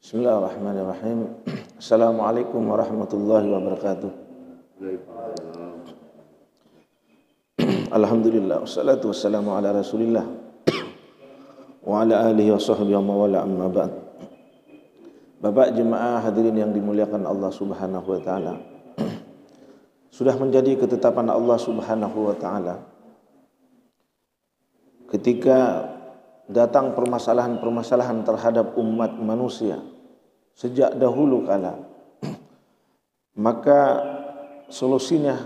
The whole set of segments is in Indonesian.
Bismillahirrahmanirrahim. Assalamualaikum warahmatullahi wabarakatuh. Alhamdulillah, wassalatu wassalamu ala rasulillah wa ala alihi wa sahbihi wa wala amma ba'd. Bapak jemaah hadirin yang dimuliakan Allah subhanahu wa ta'ala, sudah menjadi ketetapan Allah subhanahu wa ta'ala ketika datang permasalahan-permasalahan terhadap umat manusia sejak dahulu kala, maka solusinya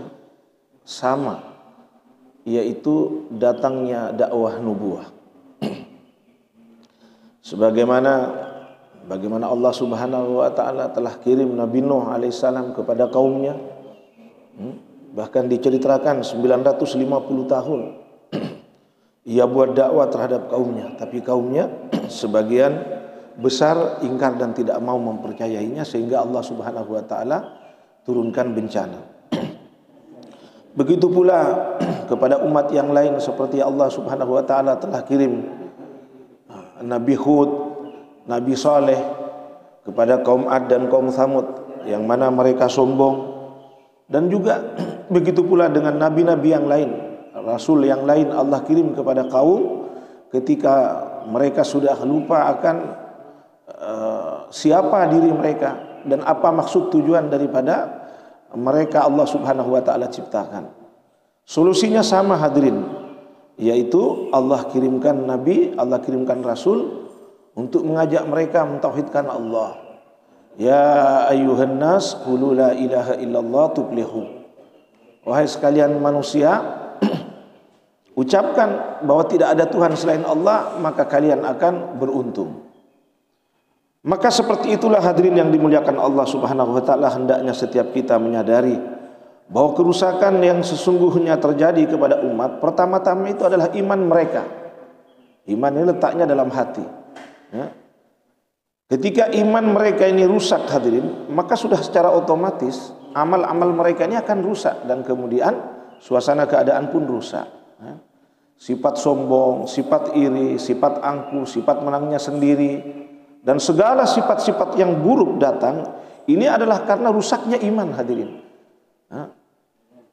sama, yaitu datangnya dakwah nubuwah. Bagaimana Allah subhanahu wa ta'ala telah kirim Nabi Nuh alaihissalam kepada kaumnya, bahkan diceritakan 950 tahun ia buat dakwah terhadap kaumnya, tapi kaumnya sebagian besar ingkar dan tidak mau mempercayainya, sehingga Allah subhanahu wa ta'ala turunkan bencana. Begitu pula kepada umat yang lain, seperti Allah subhanahu wa ta'ala telah kirim Nabi Hud, Nabi Saleh kepada kaum Ad dan kaum Thamud, yang mana mereka sombong. Dan juga begitu pula dengan nabi-nabi yang lain, rasul yang lain Allah kirim kepada kaum ketika mereka sudah lupa akan siapa diri mereka dan apa maksud tujuan daripada mereka Allah subhanahu wa ta'ala ciptakan. Solusinya sama hadirin, yaitu Allah kirimkan nabi, Allah kirimkan rasul untuk mengajak mereka mentauhidkan Allah. Ya ayyuhan nas qulu la ilaha illallah tuflihu. Wahai sekalian manusia, ucapkan bahwa tidak ada Tuhan selain Allah, maka kalian akan beruntung. Maka seperti itulah hadirin yang dimuliakan Allah subhanahu wa ta'ala, hendaknya setiap kita menyadari bahwa kerusakan yang sesungguhnya terjadi kepada umat, pertama-tama itu adalah iman mereka. Iman ini letaknya dalam hati, ya. Ketika iman mereka ini rusak hadirin, maka sudah secara otomatis amal-amal mereka ini akan rusak, dan kemudian suasana keadaan pun rusak. Sifat sombong, sifat iri, sifat angkuh, sifat menangnya sendiri, dan segala sifat-sifat yang buruk datang, ini adalah karena rusaknya iman hadirin.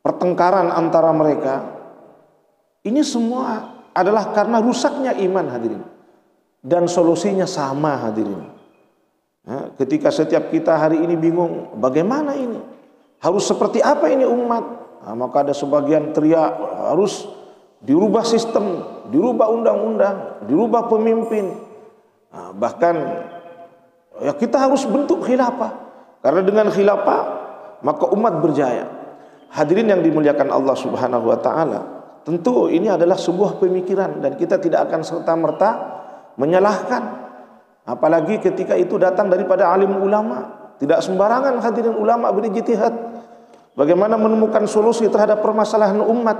Pertengkaran antara mereka, ini semua adalah karena rusaknya iman hadirin. Dan solusinya sama hadirin. Ketika setiap kita hari ini bingung, bagaimana ini? Harus seperti apa ini umat? Maka ada sebagian teriak, harus dirubah sistem, dirubah undang-undang, dirubah pemimpin. Bahkan ya kita harus bentuk khilafah, karena dengan khilafah maka umat berjaya. Hadirin yang dimuliakan Allah subhanahu wa ta'ala, tentu ini adalah sebuah pemikiran dan kita tidak akan serta-merta menyalahkan, apalagi ketika itu datang daripada alim ulama. Tidak sembarangan hadirin ulama berijtihad bagaimana menemukan solusi terhadap permasalahan umat.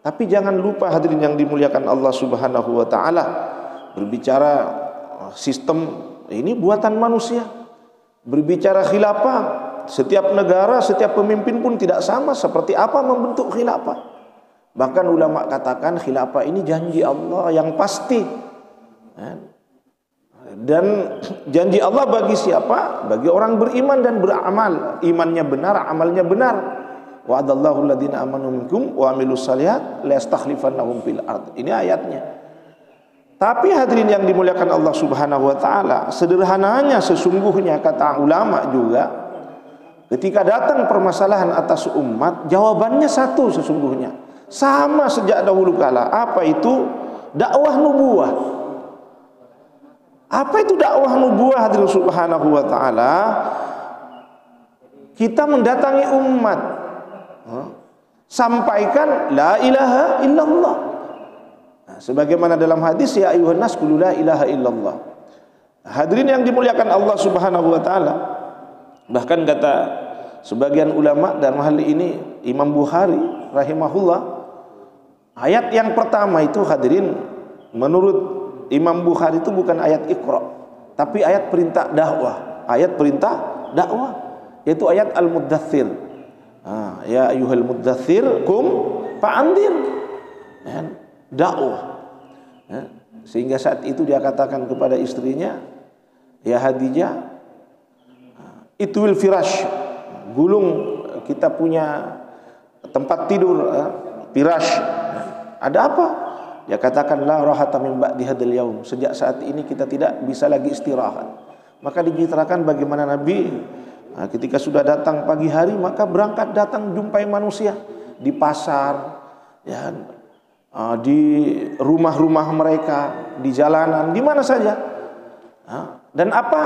Tapi jangan lupa hadirin yang dimuliakan Allah subhanahu wa ta'ala, berbicara sistem ini buatan manusia. Berbicara khilafah, setiap negara, setiap pemimpin pun tidak sama seperti apa membentuk khilafah. Bahkan ulama katakan khilafah ini janji Allah yang pasti. Dan janji Allah bagi siapa? Bagi orang beriman dan beramal. Imannya benar, amalnya benar. Wa'adallahu alladhina amanu minkum wa amilus shalihat la yastakhlifannahum fil ard. Ini ayatnya. Tapi hadirin yang dimuliakan Allah subhanahu wa ta'ala, sederhananya sesungguhnya kata ulama juga, ketika datang permasalahan atas umat, jawabannya satu sesungguhnya, sama sejak dahulu kala. Apa itu? Dakwah nubuwah. Apa itu dakwah nubuwah hadirin subhanahu wa ta'ala? Kita mendatangi umat, sampaikan la ilaha illallah. Sebagaimana dalam hadis, ya ayuhan nas qulu la ilaha illallah. Hadirin yang dimuliakan Allah subhanahu wa ta'ala, bahkan kata sebagian ulama dalam hal ini Imam Bukhari rahimahullah, ayat yang pertama itu hadirin menurut Imam Bukhari itu bukan ayat Iqra, tapi ayat perintah dakwah. Ayat perintah dakwah, yaitu ayat Al-Muddathir. Ya ayyuhal muddathir kum fa'andir. Dakwah. Sehingga saat itu dia katakan kepada istrinya, ya Khadijah, itwil firash, gulung kita punya tempat tidur, firash. Ada apa? Dia katakan la rahata min ba'di hadzal yaum. Sejak saat ini kita tidak bisa lagi istirahat. Maka diceritakan bagaimana Nabi ketika sudah datang pagi hari maka berangkat datang jumpai manusia di pasar, ya, di rumah-rumah mereka, di jalanan, di mana saja. Dan apa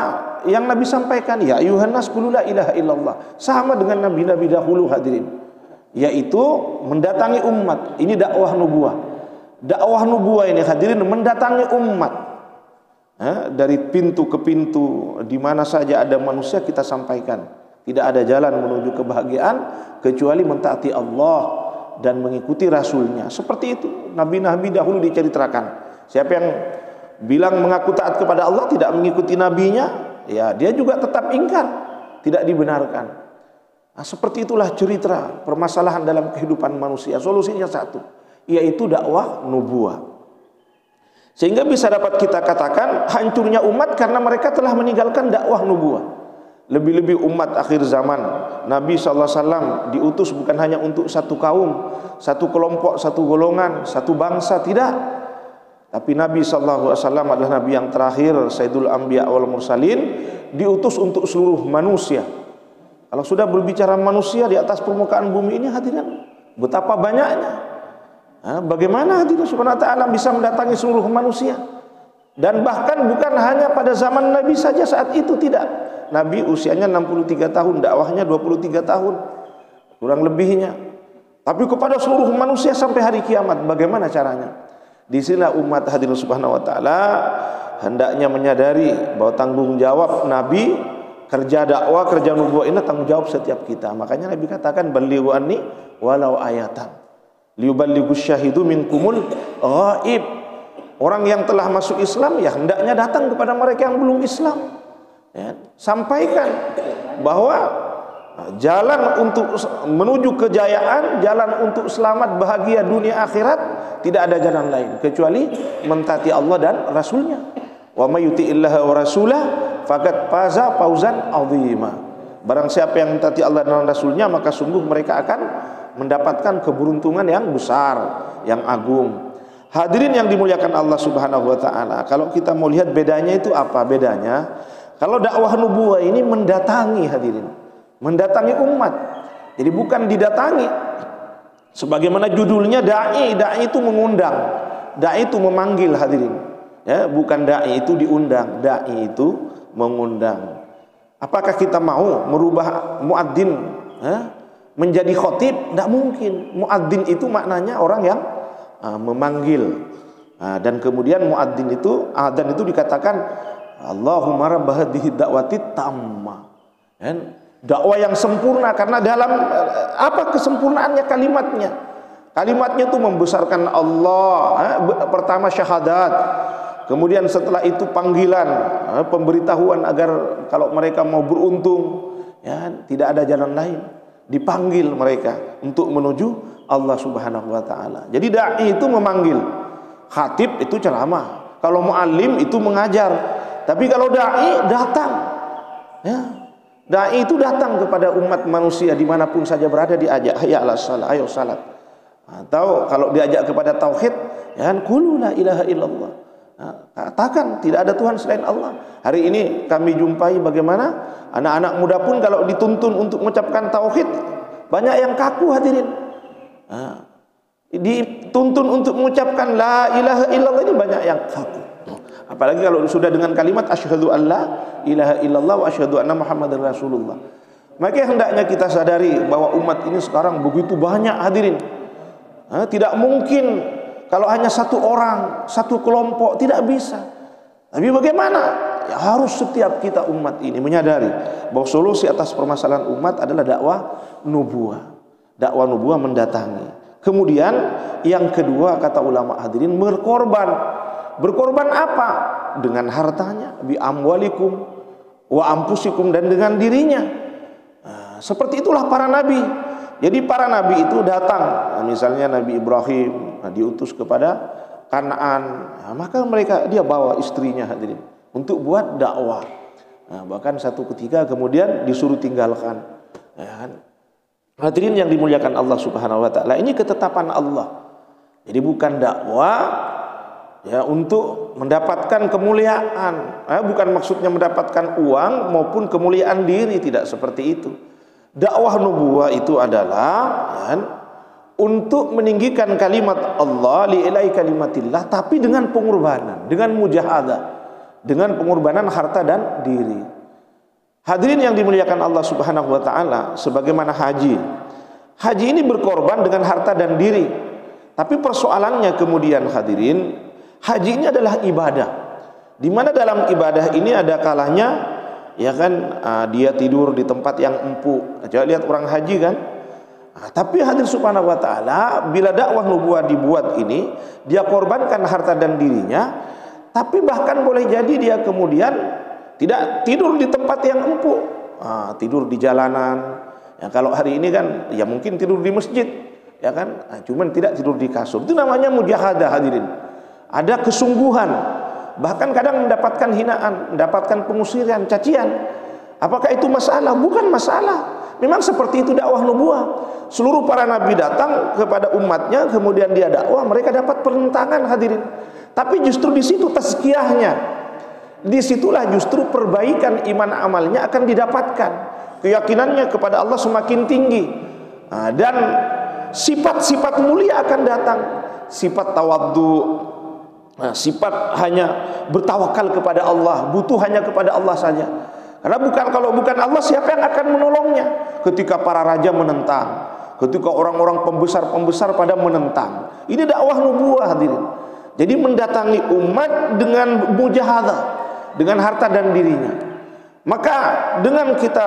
yang Nabi sampaikan? Ya ayuhan nas qulu la ilaha illallah. Sama dengan nabi-nabi dahulu hadirin, yaitu mendatangi umat. Ini dakwah nubuah. Dakwah nubuah ini hadirin mendatangi umat, dari pintu ke pintu, di mana saja ada manusia kita sampaikan. Tidak ada jalan menuju kebahagiaan kecuali mentaati Allah dan mengikuti Rasulnya. Seperti itu nabi-nabi dahulu diceritakan. Siapa yang bilang mengaku taat kepada Allah tidak mengikuti nabinya, ya dia juga tetap ingkar, tidak dibenarkan. Seperti itulah cerita permasalahan dalam kehidupan manusia. Solusinya satu, yaitu dakwah nubuah. Sehingga bisa dapat kita katakan hancurnya umat karena mereka telah meninggalkan dakwah nubuah. Lebih-lebih umat akhir zaman, Nabi SAW diutus bukan hanya untuk satu kaum, satu kelompok, satu golongan, satu bangsa, tidak. Tapi Nabi SAW adalah Nabi yang terakhir, Sayyidul Anbiya wal Mursalin, diutus untuk seluruh manusia. Kalau sudah berbicara manusia di atas permukaan bumi ini hadirin, betapa banyaknya. Bagaimana hadirin subhanahu wa ta'ala bisa mendatangi seluruh manusia. Dan bahkan bukan hanya pada zaman Nabi saja saat itu, tidak. Nabi usianya 63 tahun, dakwahnya 23 tahun kurang lebihnya. Tapi kepada seluruh manusia sampai hari kiamat, bagaimana caranya? Di sinilah umat hadirin subhanahu wa ta'ala hendaknya menyadari bahwa tanggung jawab Nabi, kerja dakwah, kerja nubuah ini tanggung jawab setiap kita. Makanya Nabi katakan balighu anni walau ayatan liyuballighu syahidu minkumul ghaib. Orang yang telah masuk Islam ya hendaknya datang kepada mereka yang belum Islam, ya, sampaikan bahwa jalan untuk menuju kejayaan, jalan untuk selamat bahagia dunia akhirat, tidak ada jalan lain kecuali mentaati Allah dan Rasulnya. Wa may yuti'illaha wa rasulah faqad faza fawzan 'azima. Barang siapa yang mentaati Allah dan Rasulnya, maka sungguh mereka akan mendapatkan keberuntungan yang besar, yang agung. Hadirin yang dimuliakan Allah Subhanahu wa taala, kalau kita mau lihat bedanya itu apa? Bedanya kalau dakwah nubuwah ini mendatangi hadirin, mendatangi umat. Jadi bukan didatangi. Sebagaimana judulnya dai, dai itu mengundang, dai itu memanggil hadirin. Ya, bukan dai itu diundang, dai itu mengundang. Apakah kita mau merubah muadzin menjadi khotib? Tidak mungkin. Muadzin itu maknanya orang yang memanggil. Dan kemudian muadzin itu, adzan itu dikatakan Allahumma rabb hadhihi da'wati tamma. Dakwah yang sempurna, karena dalam apa kesempurnaannya kalimatnya? Kalimatnya itu membesarkan Allah. Pertama syahadat, kemudian setelah itu panggilan, pemberitahuan agar kalau mereka mau beruntung, ya, tidak ada jalan lain, dipanggil mereka untuk menuju Allah Subhanahu wa taala. Jadi dai itu memanggil, khatib itu ceramah, kalau muallim itu mengajar. Tapi kalau dai datang, ya, dai itu datang kepada umat manusia dimanapun saja berada, diajak hayya 'alas shalah, ayo salat. Atau kalau diajak kepada tauhid, ya kan, qul la ilaha illallah. Katakan tidak ada Tuhan selain Allah. Hari ini kami jumpai bagaimana anak-anak muda pun kalau dituntun untuk mengucapkan tauhid, banyak yang kaku hadirin. Dituntun untuk mengucapkan la ilaha illallah, ini banyak yang kaku. Apalagi kalau sudah dengan kalimat asyhadu an la ilaha illallah wa asyhadu anna muhammadar rasulullah. Maka hendaknya kita sadari bahwa umat ini sekarang begitu banyak hadirin. Tidak mungkin kalau hanya satu orang, satu kelompok, tidak bisa. Tapi bagaimana? Ya, harus setiap kita umat ini menyadari bahwa solusi atas permasalahan umat adalah dakwah nubuwah. Dakwah nubuwah mendatangi. Kemudian yang kedua kata ulama hadirin, berkorban. Berkorban apa? Dengan hartanya, bi amwalikum wa ampusikum, dan dengan dirinya. Seperti itulah para nabi. Jadi para nabi itu datang, misalnya Nabi Ibrahim diutus kepada Kanaan, maka dia bawa istrinya hadirin untuk buat dakwah. Nah, bahkan satu ketika kemudian disuruh tinggalkan. Ya kan? Hadirin yang dimuliakan Allah Subhanahu wa taala, ini ketetapan Allah. Jadi bukan dakwah ya untuk mendapatkan kemuliaan. Bukan maksudnya mendapatkan uang maupun kemuliaan diri, tidak seperti itu. Dakwah nubuwah itu adalah ya, untuk meninggikan kalimat Allah, li'ilai kalimatillah, tapi dengan pengorbanan, dengan mujahadah, dengan pengorbanan harta dan diri. Hadirin yang dimuliakan Allah Subhanahu wa taala, sebagaimana haji. Haji ini berkorban dengan harta dan diri. Tapi persoalannya kemudian hadirin, haji ini adalah ibadah. Di mana dalam ibadah ini ada kalanya ya kan dia tidur di tempat yang empuk. Coba lihat orang haji kan. Tapi hadir subhanahu wa ta'ala, bila dakwah nubuwah dibuat ini, dia korbankan harta dan dirinya, tapi bahkan boleh jadi dia kemudian tidak tidur di tempat yang empuk, tidur di jalanan. Ya, kalau hari ini kan ya mungkin tidur di masjid, ya kan, cuman tidak tidur di kasur. Itu namanya mujahadah hadirin. Ada kesungguhan, bahkan kadang mendapatkan hinaan, mendapatkan pengusiran, cacian. Apakah itu masalah? Bukan masalah. Memang seperti itu dakwah nubuwah. Seluruh para nabi datang kepada umatnya, kemudian dia dakwah, mereka dapat penentangan hadirin. Tapi justru di situ tazkiyahnya. Disitulah justru perbaikan iman amalnya akan didapatkan. Keyakinannya kepada Allah semakin tinggi. Dan sifat-sifat mulia akan datang. Sifat tawaddu, sifat hanya bertawakal kepada Allah, butuh hanya kepada Allah saja. Karena kalau bukan Allah, siapa yang akan menolongnya? Ketika para raja menentang, ketika orang-orang pembesar pada menentang. Ini dakwah nubuwah hadirin. Jadi mendatangi umat dengan mujahadah, dengan harta dan dirinya. Maka dengan kita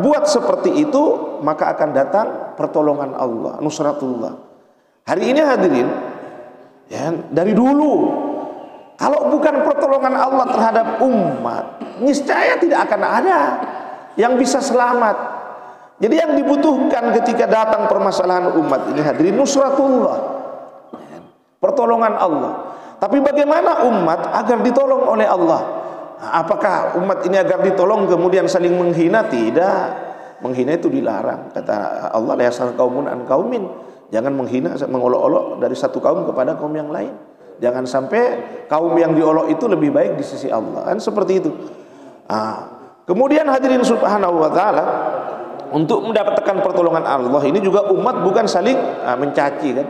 buat seperti itu, maka akan datang pertolongan Allah, nusratullah. Hari ini hadirin, ya, dari dulu kalau bukan pertolongan Allah terhadap umat, niscaya tidak akan ada yang bisa selamat. Jadi yang dibutuhkan ketika datang permasalahan umat ini hadirin, nusratullah, pertolongan Allah. Tapi bagaimana umat agar ditolong oleh Allah? Apakah umat ini agar ditolong kemudian saling menghina? Tidak. Menghina itu dilarang. Kata Allah, la yasal qaumun an qaumin. Jangan menghina, mengolok-olok dari satu kaum kepada kaum yang lain. Jangan sampai kaum yang diolok itu lebih baik di sisi Allah. Kan seperti itu. Kemudian hadirin subhanahu wa ta'ala, untuk mendapatkan pertolongan Allah ini juga umat bukan saling mencaci kan.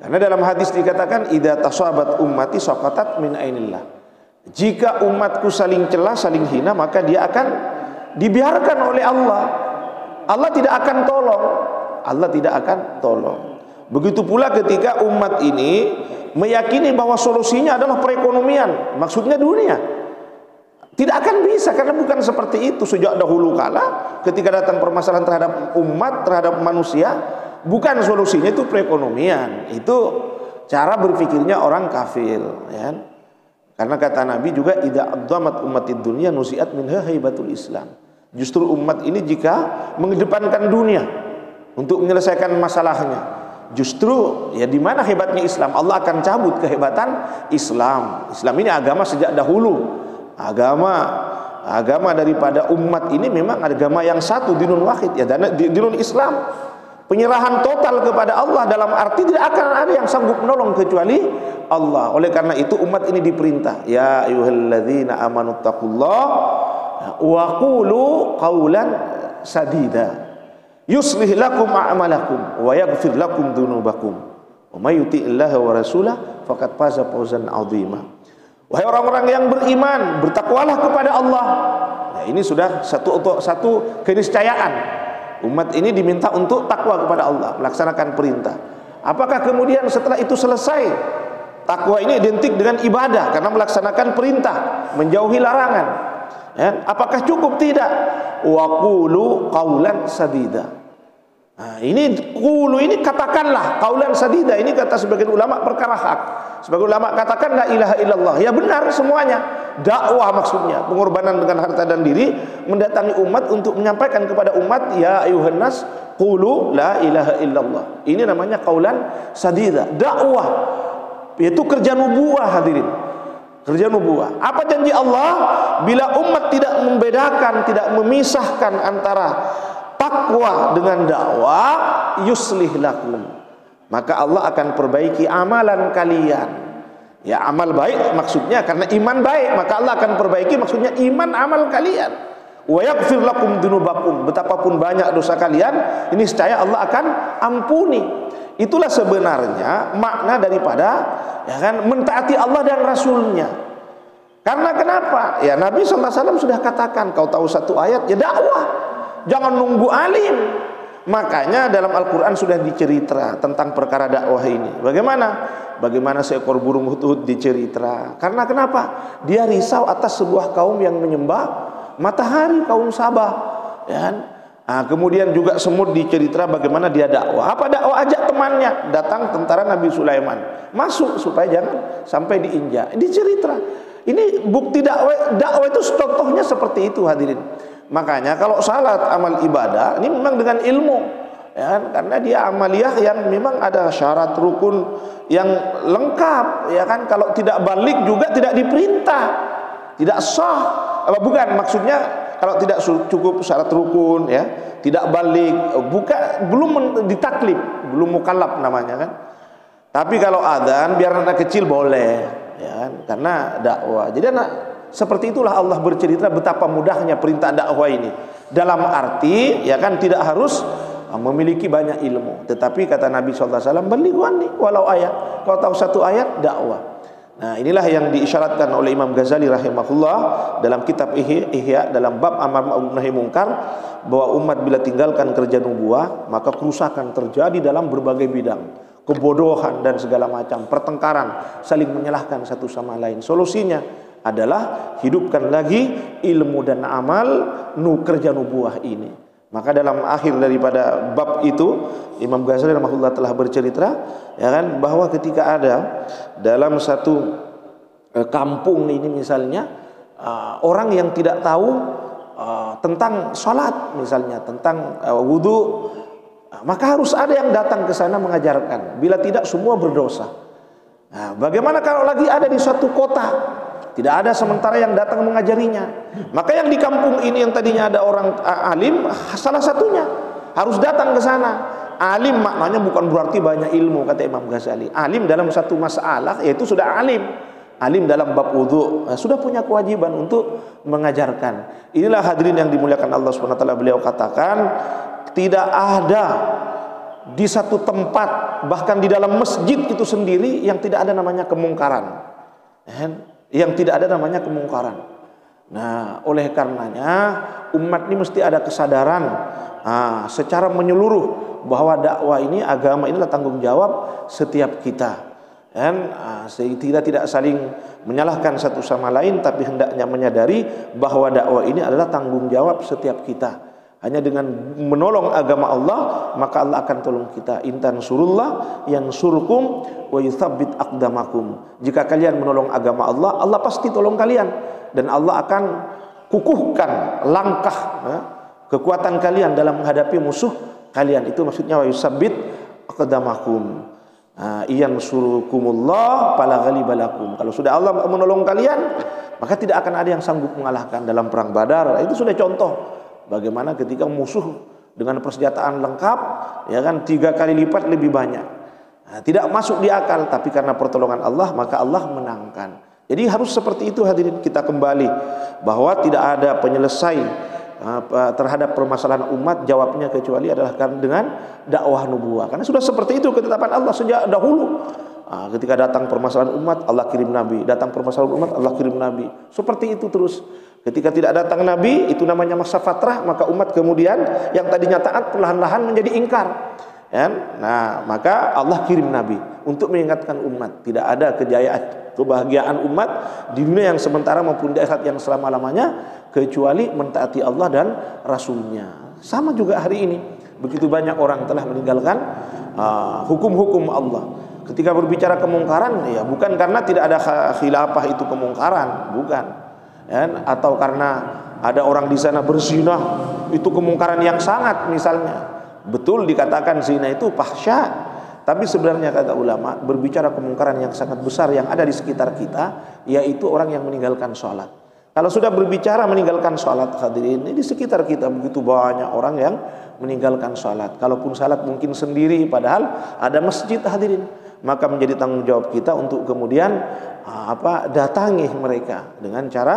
Karena dalam hadis dikatakan idza tasabat ummati saqatat min ainillah. Jika umatku saling celah, saling hina, maka dia akan dibiarkan oleh Allah. Allah tidak akan tolong. Allah tidak akan tolong. Begitu pula ketika umat ini meyakini bahwa solusinya adalah perekonomian, maksudnya dunia, tidak akan bisa, karena bukan seperti itu. Sejak dahulu kala ketika datang permasalahan terhadap umat, terhadap manusia, bukan solusinya itu perekonomian. Itu cara berpikirnya orang kafir, ya. Karena kata Nabi juga idza adzamat ummatid dunya nusiat minha haibatul Islam. Justru umat ini jika mengedepankan dunia untuk menyelesaikan masalahnya, justru ya di mana hebatnya Islam, Allah akan cabut kehebatan Islam. Islam ini agama sejak dahulu. Agama daripada umat ini memang agama yang satu, dinun wahid, ya, dinun Islam. Penyerahan total kepada Allah, dalam arti tidak akan ada yang sanggup menolong kecuali Allah. Oleh karena itu umat ini diperintah, ya ayyuhalladzina amanu taqullaha wa qulu qawlan sadida yuslih lakum a'malakum wa yaghfir lakum dzunubakum wa may yuti'illaha wa rasulahu faqad faza fawzan 'azima. Wahai orang-orang yang beriman, bertakwalah kepada Allah. Nah, ini sudah satu keniscayaan. Umat ini diminta untuk takwa kepada Allah, melaksanakan perintah. Apakah kemudian setelah itu selesai? Takwa ini identik dengan ibadah karena melaksanakan perintah, menjauhi larangan. Ya, apakah cukup? Tidak. Wa qulu qaulan sadida. Nah, ini qulu ini katakanlah qaulan sadida, ini kata sebagian ulama perkara hak. Sebagian ulama katakan la ilaha illallah. Ya benar semuanya. Dakwah maksudnya, pengorbanan dengan harta dan diri, mendatangi umat untuk menyampaikan kepada umat, ya ayuhan nas qulu la ilaha illallah. Ini namanya qaulan sadida, dakwah. Yaitu kerja nubuwah hadirin. kerja nubuah. Apa janji Allah? Bila umat tidak membedakan, tidak memisahkan antara takwa dengan dakwah, yuslih lakum, maka Allah akan perbaiki amalan kalian. Ya, amal baik maksudnya karena iman baik, maka Allah akan perbaiki maksudnya iman amal kalian. Wa yaghfir lakum dzunubakum, betapapun banyak dosa kalian, ini niscaya Allah akan ampuni. Itulah sebenarnya makna daripada ya kan mentaati Allah dan Rasulnya. Karena kenapa? Ya Nabi SAW sudah katakan, kau tahu satu ayat ya dakwah, jangan nunggu alim. Makanya dalam Al-Quran sudah dicerita tentang perkara dakwah ini. Bagaimana seekor burung hudhud dicerita. Karena kenapa? Dia risau atas sebuah kaum yang menyembah matahari, kaum Sabah. Ya. Nah, kemudian juga semut dicerita bagaimana dia dakwah. Apa dakwah? Ajak temannya. Datang tentara Nabi Sulaiman. Masuk supaya jangan sampai diinjak. Dicerita. Ini bukti dakwah. Dakwah itu contohnya seperti itu hadirin. Makanya kalau salat amal ibadah ini memang dengan ilmu, ya kan? Karena dia amaliyah yang memang ada syarat rukun yang lengkap, ya kan? Kalau tidak balik juga tidak diperintah, tidak sah. Bukan maksudnya kalau tidak cukup syarat rukun, ya tidak balik, belum ditaklif, belum mukallaf namanya kan. Tapi kalau adzan biar anak kecil boleh, ya kan? Karena dakwah. Jadi seperti itulah Allah bercerita betapa mudahnya perintah dakwah ini. Dalam arti ya kan tidak harus memiliki banyak ilmu, tetapi kata Nabi SAW, "Balighuanni walau ayat." Kau tahu satu ayat dakwah. Nah, inilah yang diisyaratkan oleh Imam Ghazali rahimahullah dalam kitab Ihya dalam bab amar ma'ruf nahi munkar, bahwa umat bila tinggalkan kerja nubuah maka kerusakan terjadi dalam berbagai bidang, kebodohan dan segala macam, pertengkaran, saling menyalahkan satu sama lain. Solusinya adalah hidupkan lagi ilmu dan amal kerja nubuah ini. Maka dalam akhir daripada bab itu Imam Ghazali rahimahullah telah bercerita ya kan bahwa ketika ada dalam satu kampung ini misalnya orang yang tidak tahu tentang sholat misalnya, tentang wudu, maka harus ada yang datang ke sana mengajarkan. Bila tidak semua berdosa. Nah, bagaimana kalau lagi ada di suatu kota tidak ada sementara yang datang mengajarinya? Maka yang di kampung ini yang tadinya ada orang alim, salah satunya harus datang ke sana. Alim maknanya bukan berarti banyak ilmu, kata Imam Ghazali. Alim dalam satu masalah yaitu sudah alim. Alim dalam bab wudu sudah punya kewajiban untuk mengajarkan. Inilah hadirin yang dimuliakan Allah SWT. Beliau katakan tidak ada di satu tempat, bahkan di dalam masjid itu sendiri, yang tidak ada namanya kemungkaran. Yang tidak ada namanya kemungkaran. Nah, oleh karenanya umat ini mesti ada kesadaran secara menyeluruh bahwa dakwah ini, agama inilah tanggung jawab setiap kita. Dan kita tidak saling menyalahkan satu sama lain, tapi hendaknya menyadari bahwa dakwah ini adalah tanggung jawab setiap kita. Hanya dengan menolong agama Allah maka Allah akan tolong kita. Intan surullah yang surkum wa yuthabbit aqdamakum. Jika kalian menolong agama Allah, Allah pasti tolong kalian dan Allah akan kukuhkan langkah kekuatan kalian dalam menghadapi musuh kalian. Itu maksudnya wa yuthabbit aqdamakum. Iyan surukumullah fala ghalibalakum. Kalau sudah Allah menolong kalian, maka tidak akan ada yang sanggup mengalahkan. Dalam perang Badar itu sudah contoh bagaimana ketika musuh dengan persenjataan lengkap, ya kan 3 kali lipat lebih banyak. Tidak masuk di akal, tapi karena pertolongan Allah maka Allah menangkan. Jadi harus seperti itu hadirin, kita kembali bahwa tidak ada penyelesai terhadap permasalahan umat jawabnya kecuali adalah dengan dakwah nubuah. Karena sudah seperti itu ketetapan Allah sejak dahulu. Ketika datang permasalahan umat, Allah kirim nabi. Datang permasalahan umat, Allah kirim nabi. Seperti itu terus. Ketika tidak datang nabi, itu namanya masa fatrah, maka umat kemudian yang tadinya taat perlahan-lahan menjadi ingkar. Ya? Nah, maka Allah kirim nabi untuk mengingatkan umat. Tidak ada kejayaan, kebahagiaan umat di dunia yang sementara maupun di akhirat yang selama-lamanya kecuali mentaati Allah dan Rasulnya. Sama juga hari ini, begitu banyak orang telah meninggalkan hukum-hukum Allah. Ketika berbicara kemungkaran, ya bukan karena tidak ada khilafah itu kemungkaran, bukan. Ya, atau karena ada orang di sana berzina, itu kemungkaran yang sangat misalnya. Betul dikatakan zina itu fahsya, Tapi sebenarnya kata ulama, berbicara kemungkaran yang sangat besar yang ada di sekitar kita, yaitu orang yang meninggalkan sholat. Kalau sudah berbicara meninggalkan sholat, hadirin, ini di sekitar kita begitu banyak orang yang meninggalkan sholat. Kalaupun sholat mungkin sendiri, padahal ada masjid, hadirin. Maka menjadi tanggung jawab kita untuk kemudian datangi mereka dengan cara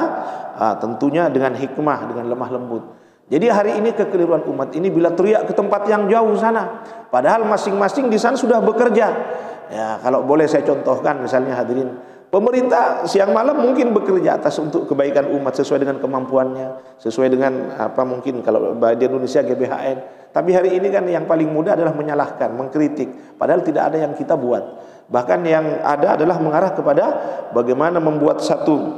tentunya dengan hikmah, dengan lemah lembut. Jadi hari ini kekeliruan umat ini bila teriak ke tempat yang jauh sana, padahal masing-masing di sana sudah bekerja. Ya, kalau boleh saya contohkan, misalnya hadirin, pemerintah siang malam mungkin bekerja atas untuk kebaikan umat sesuai dengan kemampuannya, sesuai dengan mungkin kalau di Indonesia GBHN. Tapi hari ini kan yang paling mudah adalah menyalahkan, mengkritik, padahal tidak ada yang kita buat. Bahkan yang ada adalah mengarah kepada bagaimana membuat satu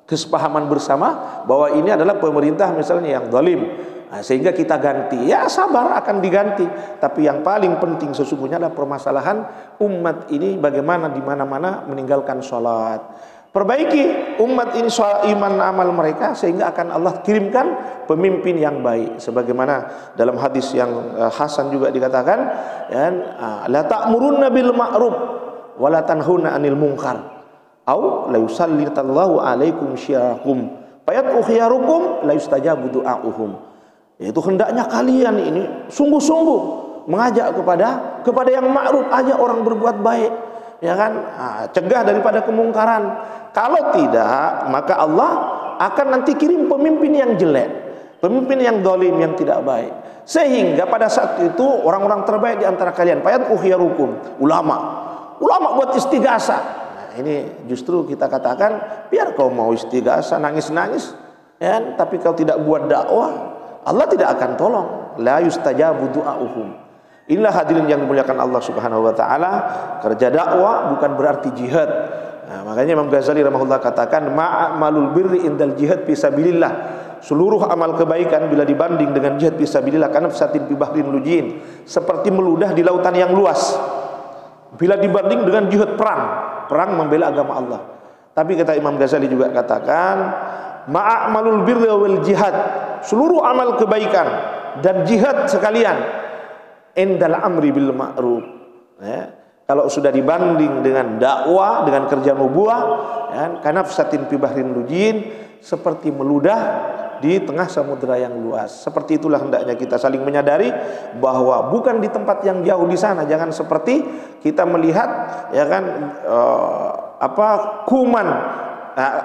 kesepahaman bersama bahwa ini adalah pemerintah misalnya yang zalim, sehingga kita ganti. Ya sabar, akan diganti. Tapi yang paling penting sesungguhnya adalah permasalahan umat ini bagaimana di mana-mana meninggalkan sholat. Perbaiki umat ini soal iman amal mereka, sehingga akan Allah kirimkan pemimpin yang baik. Sebagaimana dalam hadis yang hasan juga dikatakan, la ta'murunna bil ma'ruf wa la tanhuna 'anil munkar. Au la yusallitallahu alaikum syirakum fayat ukhiyarukum la yustajabu du'auhum. Yaitu hendaknya kalian ini sungguh-sungguh mengajak kepada yang ma'ruf, ajak orang berbuat baik, ya kan? Cegah daripada kemungkaran. Kalau tidak, maka Allah akan nanti kirim pemimpin yang jelek, pemimpin yang zalim, yang tidak baik. Sehingga pada saat itu orang-orang terbaik di antara kalian, fayat ukhiyarukum, ulama buat istighasah. Ini justru kita katakan, biar kau mau istighasah, nangis-nangis, ya, tapi kau tidak buat dakwah, Allah tidak akan tolong. La yustajabu du'auhum. Inilah hadirin yang dimuliakan Allah Subhanahu wa taala, kerja dakwah bukan berarti jihad. Nah, makanya Imam Ghazali rahimahullah katakan, ma'amalul birri indal jihad fisabilillah. Seluruh amal kebaikan bila dibanding dengan jihad fisabilillah, karena fasatin fi bahrin lujin, seperti meludah di lautan yang luas. Bila dibanding dengan jihad perang membela agama Allah. Tapi kata Imam Ghazali juga katakan, ma'amalul birri wal jihad, seluruh amal kebaikan dan jihad sekalian, indal amri bil ma'ruf, ya, kalau sudah dibanding dengan dakwah, dengan kerja nubuah, ya, kanafsatin fi bahrin lujin, seperti meludah di tengah samudera yang luas. Seperti itulah hendaknya kita saling menyadari bahwa bukan di tempat yang jauh di sana. Jangan seperti kita melihat, ya kan, kuman,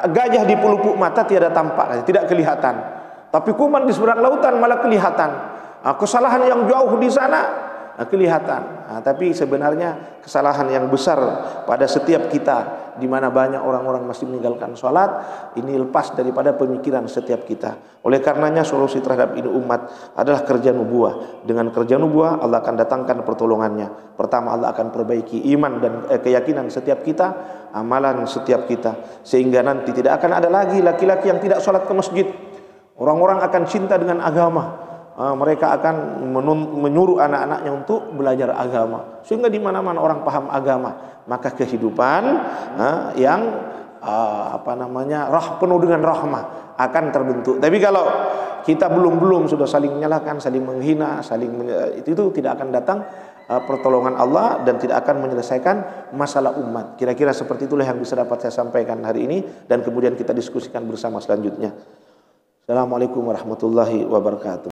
gajah di pelupuk mata tiada tampak, tidak kelihatan. Tapi kuman di seberang lautan malah kelihatan. Kesalahan yang jauh di sana kelihatan. Tapi sebenarnya kesalahan yang besar pada setiap kita, di mana banyak orang-orang masih meninggalkan sholat, ini lepas daripada pemikiran setiap kita. Oleh karenanya solusi terhadap ini umat adalah kerja nubuah. Dengan kerja nubuah Allah akan datangkan pertolongannya. Pertama, Allah akan perbaiki iman dan keyakinan setiap kita, amalan setiap kita, sehingga nanti tidak akan ada lagi laki-laki yang tidak sholat ke masjid. Orang-orang akan cinta dengan agama. Mereka akan menyuruh anak-anaknya untuk belajar agama, sehingga di mana-mana orang paham agama, maka kehidupan yang penuh dengan rahmah akan terbentuk. Tapi kalau kita belum sudah saling menyalahkan, saling menghina, itu tidak akan datang pertolongan Allah dan tidak akan menyelesaikan masalah umat. Kira-kira seperti itulah yang bisa dapat saya sampaikan hari ini, dan kemudian kita diskusikan bersama selanjutnya. Assalamualaikum warahmatullahi wabarakatuh.